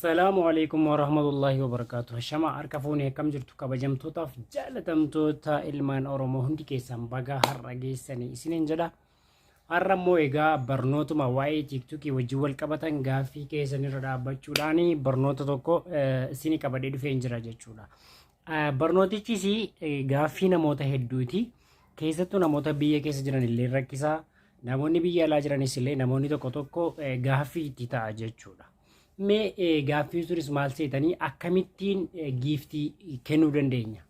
Assalamualaikum warahmatullahi wabarakatuh. Shama harka fuunee akkam jirtu kabajamtootaaf jaalatamtoota ilmaan Oromoo hundi keessan baga har'a geessanii isiniin jedha. Har'a immoo egaa barnootuma waa'ee tiiktookii wajjin wal qabatan gaaffii keessanirra dhaabbachuudhaan barnoota tokko isinii qabadhee dhufee jira jechuudha. Barnootichis gaaffii namoota hedduuti. Keessattuu namoota biyya keessa jiran illee rakkisaa. Namoonni biyya alaa jiranis illee namoonni tokko tokko gaaffii itti ta'a jechuudha. Mee gaaffii sunis maal seetanii akkamittiin giiftii kennuu dandeenya?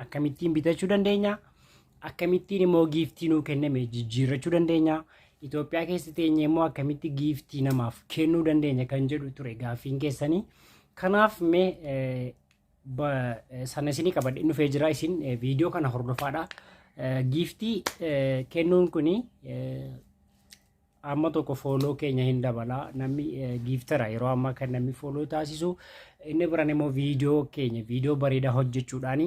Akkamittiin bitachuu dandeenya? Akkamittiin immoo giiftii nuu kenname jijjiirrachuu dandeenya? Itoophiyaa keessa teenye immoo akkamitti giiftii namaaf kennuu dandeenya kan jedhu ture gaaffiin keessanii. Kanaaf mee sana isinii qabadhee dhufee jira, isin viidiyoo kana hordofaadha. Giiftii kennuun kuni amma tokko fooloo keenya hin dabala namni giiftara yeroo ammaa kan namni fooloo taasisu inni biraan immoo viidiyoo bareedaa hojjechuudhaan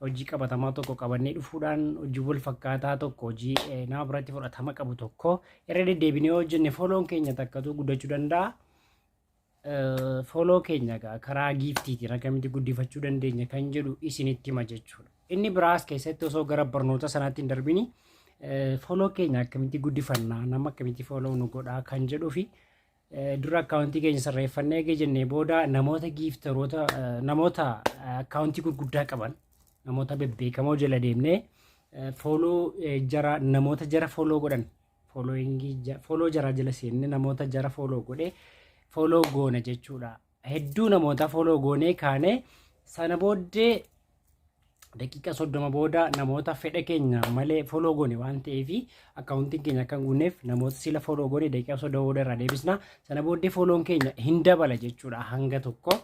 hojii qabatamaa tokko qabannee dhufuudhaan hojii wal fakkaataa tokko hojii nama biratti fudhatama qabu tokko irra deddeebinee hojjenne fooloon keenya takkatu guddachuu danda'a. Fooloo keenya karaa giiftiitiin akkamitti guddifachuu dandeenya kan jedhu isinitti hima jechuudha. Inni biraas keessatti osoo gara barnoota sanaatti hin darbini fooloo keenya akkamitti guddifannaa, nama akkamitti fooloo nu godhaa kan jedhuu fi dura akkaawuntii keenya sirreeffannee eegee jennee booda namoota giiftaroota namoota akkaawuntii gurguddaa qaban namoota bebbeekamoo jala deemnee fooloo namoota jara fooloo godhan fooloo jara jala seenne namoota jara fooloo godhee fooloo goona jechuudha. Hedduu namoota fooloo goonee kaane sana booddee daqiiqa 30 booda namoota fedha keenya malee fooloo goone waan ta'eef akkaawuntiin keenya kan guunneef namoota sila fooloo goone daqiiqa 30 booda irraa deebisna. Sana booddee fooloon keenya hin dabala jechuudha. Hanga tokko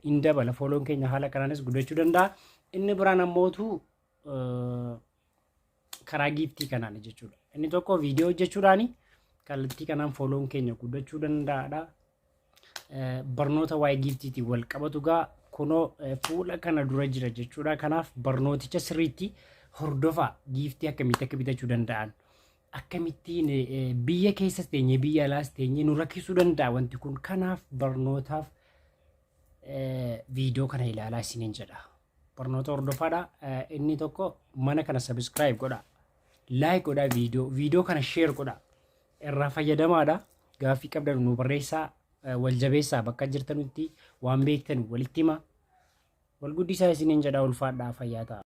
hin dabala fooloon keenya haala kanaanis guddachuu danda'a. Inni biraan ammootu karaa giiftii kanaan jechuudha. Inni tokko viidiyoo hojjechuudhaan kallattii kanaan fooloon keenya guddachuu danda'aadha. Barnoota waa'ee giiftiitiin wal qabatu gaa kunoo fuula kana dura jira jechuudha. Kanaaf barnooticha sirriitti hordofaa giiftii akkamitti akka bitachuu danda'an, akkamittiin biyya keessas teenye biyya alaas teenye nu rakkisuu danda'a wanti kun. Kanaaf barnootaaf viidiyoo kana ilaalaa isiniin jedha. Barnoota hordofaadha. Inni tokko mana kana subscribe godha, like godha, viidiyoo kana share godha, irraa fayyadamaadha. Gaaffii qabdan nu barreessaa. Wal jabeessaa bakka jirtanutti waan beektan walitti hima. Wal guddisaa isiniin jedha, ulfaadhaa fayyaa ta'a.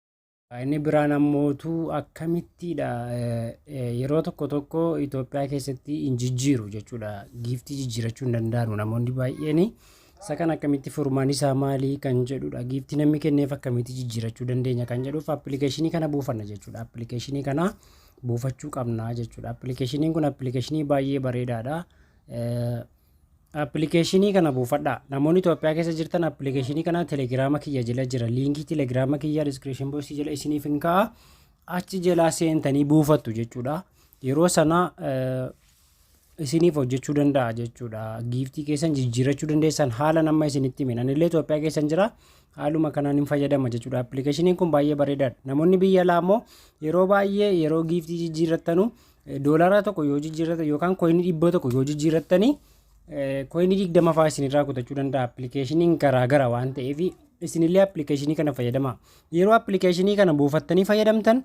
Inni biraan ammootu akkamittidha yeroo tokko tokko Itoophiyaa keessatti hin jijjiiru jechuudha. Giiftii jijjiirachuu hin danda'anu namoonni baay'een. Isa kan akkamitti furmaan isaa maalii kan jedhudha. Giiftii namni kenneef akkamitti jijjiirachuu dandeenya kan jedhuuf appilikeeshinii kana buufanna jechuudha. Appilikeeshinii kana buufachuu qabna jechuudha. Appilikeeshiniin kun appilikeeshinii baay'ee bareedaadha. Appilikeeshinii kana buufadhaa. Namoonni Itoophiyaa keessa jirtan appilikeeshinii kana telegiraama kiyya jala jira. Liinkii telegiraama kiyya description box jala isiniif hin kaa'a. Achi jalaa seentanii buufattu jechuudha. Yeroo sana isiniif hojjechuu danda'a jechuudha. Giiftii keessan jijjiirachuu dandeessan haala nama isinitti himin. Ani illee Itoophiyaa keessan jira. Haaluma kanaan hin fayyadama jechuudha. Appilikeeshiniin kun baay'ee bareedaadha. Namoonni biyya alaa immoo yeroo baay'ee yeroo giiftii jijjiirrattanu doolaara tokko yoo jijjiirratan yookaan koinii 100 yoo jijjiirrattanii koinii 20 fa'aa isinirraa kutachuu danda'a. Appilikeeshiniin garaagara waan ta'eef isinillee appilikeeshinii kana fayyadama. Yeroo appilikeeshinii kana buufattanii fayyadamtan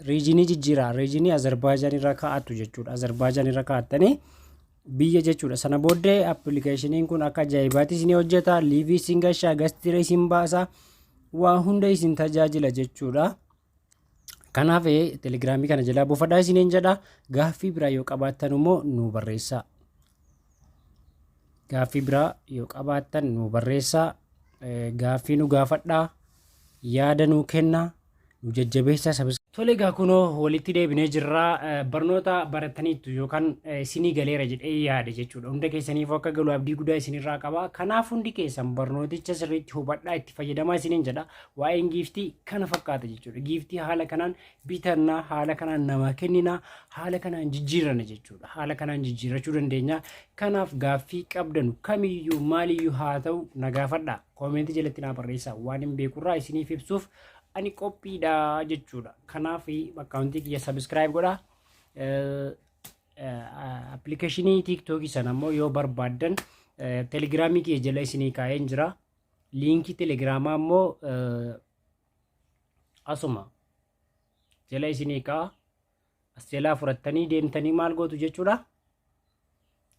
riijinii jijjiiraa. Riijinii Azerbaajaan irra kaa'attu jechuudha. Azerbaajaan irra kaa'attanii biyya jechuudha. Sana booddee appilikeeshiniin kun akka ajaa'ibaatti isin hojjeta. Liivii isin gashaa, gastiira isin baasa, waa hunda isin tajaajila jechuudha. Kanaaf telegiraamii kana jalaa buufadhaa isiniin jedha. Gaaffii biraa yoo qabaattan immoo nu barreessaa. Gaaffii biraa yoo qabaattan nu barreessaa. Gaaffii nu gaafadhaa. Yaada nu kennaa. Nu jajjabeessaa. Tole egaa kunoo walitti deebinee jirra. Barnoota barattaniittu yookaan isinii galeera jedhee yaada jechuudha. Hunda keessaniif akka galu abdii guddaa isinirraa qaba. Kanaaf hundi keessan barnooticha sirriitti hubadhaa, itti fayyadamaa isiniin jedha. Waa'een giiftii kana fakkaata jechuudha. Giiftii haala kanaan bitannaa, haala kanaan nama kennina, haala kanaan jijjiirranna jechuudha. Haala kanaan jijjiirrachuu dandeenya. Kanaaf gaaffii qabdanu kamiyyuu maaliyyuu haa ta'u na gaafadhaa. Koomentii jalatti naa barreessaa. Waan hin beekurraa isiniif ibsuuf ani qophiidha jechuudha. Kanaaf akkaawuntii kiyya subscribe godha. Appilikeeshinii TikTokii sana immoo yoo barbaaddan telegiraamii kiyya jala isinii kaa'een jira. Liinkii telegiraamaa immoo asuma jala isinii kaa'a. As jalaa fudhattanii deemtanii maal gootu jechuudha.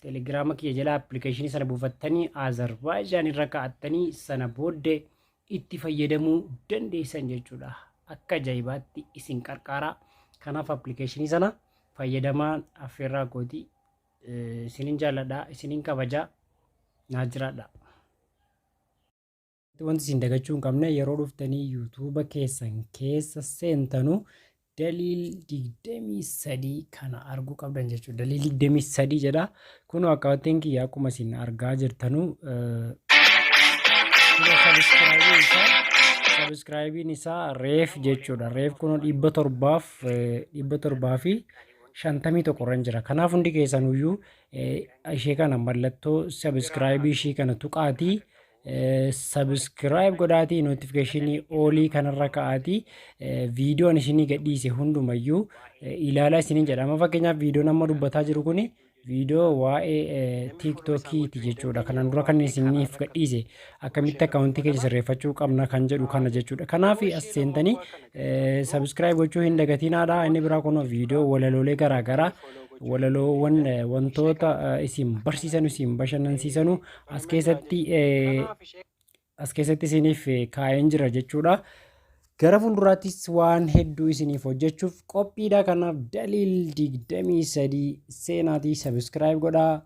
Telegiraama kiyya jala appilikeeshinii sana buufattanii Azerbaijaan irra kaa'attanii sana booddee itti fayyadamuu dandeessan jechuudha. Akka ajaa'ibaatti isin qarqaaraa. Kanaaf appilikeeshinii sana fayyadamaan affeerraa kooti. Isinin jaalladha, isinin kabajaa, naa jiraadha. Wanti isin dagachuu hin qabne yeroo dhuftanii yuutuuba keessan keessa seentanu daliil 23 kana arguu qabdan jechuudha. Daliil 23 jedha. Kun akkaataan kiyya akkuma isin argaa jirtanu sabiskiraayibiin isaa reef jechuudha. Reef kun 700 fi 51 irra jira. Kanaaf hundi keessanuyyuu ishee kana mallattoo sabiskiraayibii ishee kana tuqaatii sabiskiraayib godhaatii nootifikeeshinii oolii kanarra ka'aatii viidiyoon isinii gadhiise hundumayyuu ilaalaa isiniin jedhama. Fakkeenyaaf viidiyoon amma dubbataa jiru kuni viidiyoo waa'ee tiiktokiiti jechuudha. Kanaan dura kan isiniif gadhiise akkamitti akkaawuntii keessa sirreeffachuu qabna kan jedhu kana jechuudha. Kanaaf as seentanii sabiskiraayib gochuu hin dagatinaadha. Inni biraa kun viidiyoo walaloolee garaagaraa walaloowwan wantoota isin barsiisanu isin bashannansiisanu as keessatti isiniif kaa'een jira jechuudha. Gara fuulduraattis waan hedduu isiniif hojjechuuf qophiidha. Kanaaf daliil 23 seenaatii sabiskiraayib godhaa,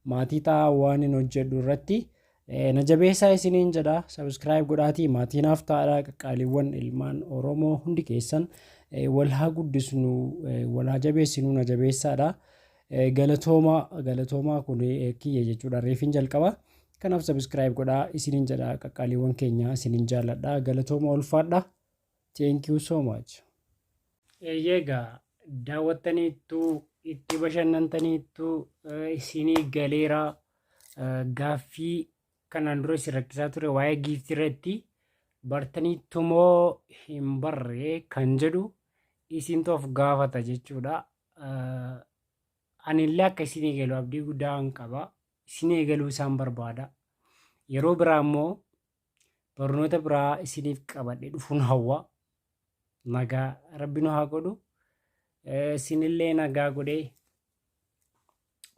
maatii ta'aa waan hin hojjedhu irratti na jabeessaa isiniin jedha. Sabiskiraayib godhaatii maatii naaf ta'aadha. Qaqqaaliiwwan ilmaan Oromoo hundi keessan wal haa guddisnu, wal haa jabeessinu, na jabeessaadha. Galatoomaa kun kiyya jechuudha. Reefin jalqaba. Kanaaf sabiskiraayib godhaa isiniin jedha. Qaqqaaliiwwan keenya isiniin jaalladha. Galatooma ulfaadha. Thank you so much. Eegaa daawwattaniittu itti bashannantaniittu isinii galeera. Gaaffii kanaan dura isin rakkisaa ture waa'ee giiftii irratti bartaniittu moo hin barree kan jedhu isintu of gaafata jechuudha. Anillee akka isin eegalu abdii guddaa kan qaba. Isin eegaluu isaan barbaada. Yeroo biraa immoo barnoota biraa isiniif qabadhee dhufuun hawwa. Nagaa rabbi nu haa godhu. Isinillee nagaa godhee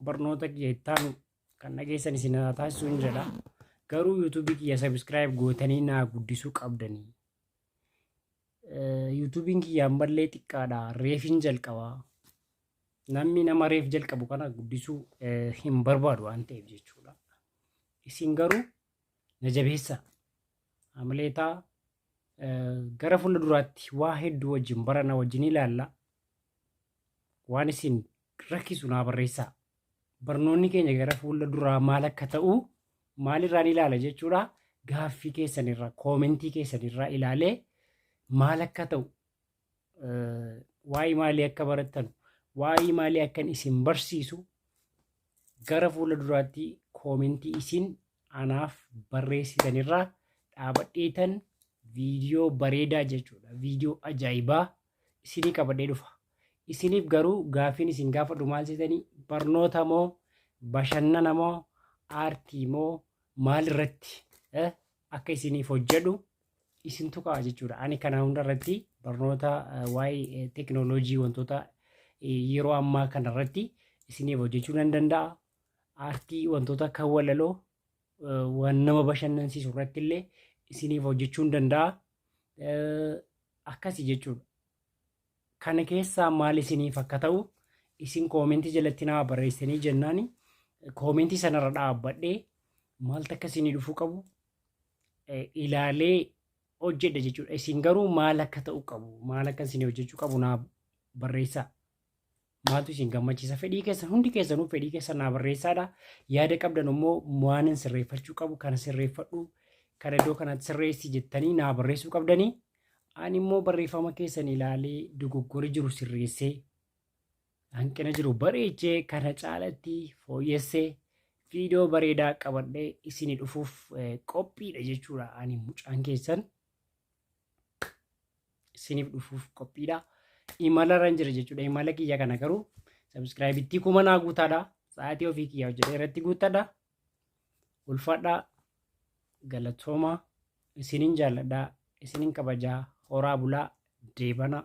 barnoota keessan kan dhageessan isin haa taasisuu hin jedha. Garuu yuutuubii kiyya sabiskiraayib gootanii naa guddisuu qabdanii. Yuutuubiin kiyyaan ballee xiqqaadha. Reefin jalqabaa. Namni nama reef jalqabu kana guddisuu hin barbaadu waan ta'eef jechuudha. Isin garuu na jabeessa. Amaleetaa gara fuula duraatti waa hedduu wajjin barana wajjin ilaalla. Waan isin rakkisu naa barreessaa. Barnoonni keenya gara fuula duraa maal akka ta'u maalirraan ilaala jechuudha. Gaaffii keessanirraa koomentii keessanirraa ilaalee maal akka ta'u waa'ee maalii akka barattan waa'ee maalii akkan isin barsiisu gara fuula duraatti koomentii isin anaaf barreessitanirraa dhaabadheetan viidiyoo bareedaa jechuudha. Viidiyoo ajaa'ibaa isinii qabadhee dhufa. Isiniif garuu gaaffiin isin gaafadhu maal seetanii barnoota moo bashannana moo aartii moo maal irratti akka isiniif hojjedhu isintu ka'a jechuudha. Ani kana hundarratti barnoota waa'ee teekinooloojii wantoota yeroo ammaa kanarratti isiniif hojjechuu nan danda'a. Aartii wantoota akka walaloo waan nama bashannansiisu irratti illee isiniif hojjechuu nan danda'a. Akkasii jechuudha. Kana keessaa maal isiniif akka ta'u isin koomentii jalatti naa barreessanii jennaani koomentii sanarra dhaabbadhee maaltu akka isinii dhufuu qabu ilaalee hojjedha jechuudha. Isin garuu maal akka ta'u qabu maal akka isinii hojjechuu qabu naa barreessaa. Maaltu isin gammachiisa fedhii keessan hundi keessanuu fedhii keessan naa barreessaadha. Yaada qabdan immoo waan sirreeffachuu qabu kana sirreeffadhu kana iddoo kanatti sirreessi jettanii naa barreessuu qabdanii. Ani immoo barreeffama keessan ilaalee dogoggora jiru sirreessee hanqina jiru bareechee kana caalatti fooyyessee viidiyoo bareedaa qabadhee isinii dhufuuf qophiidha jechuudha. Ani mucaan keessan isiniif dhufuuf qophiidha. Imalarra jira jechuudha. Imala kiyya kana garuu sabiskiraayibitti kuma naa guutaadha. Sa'aatii ofii kiyya hojjedhee irratti guutadha. ulfaadhaa, galatoomaa, isinin jaalladhaa, isinin kabajaa, horaa bulaa, deebana.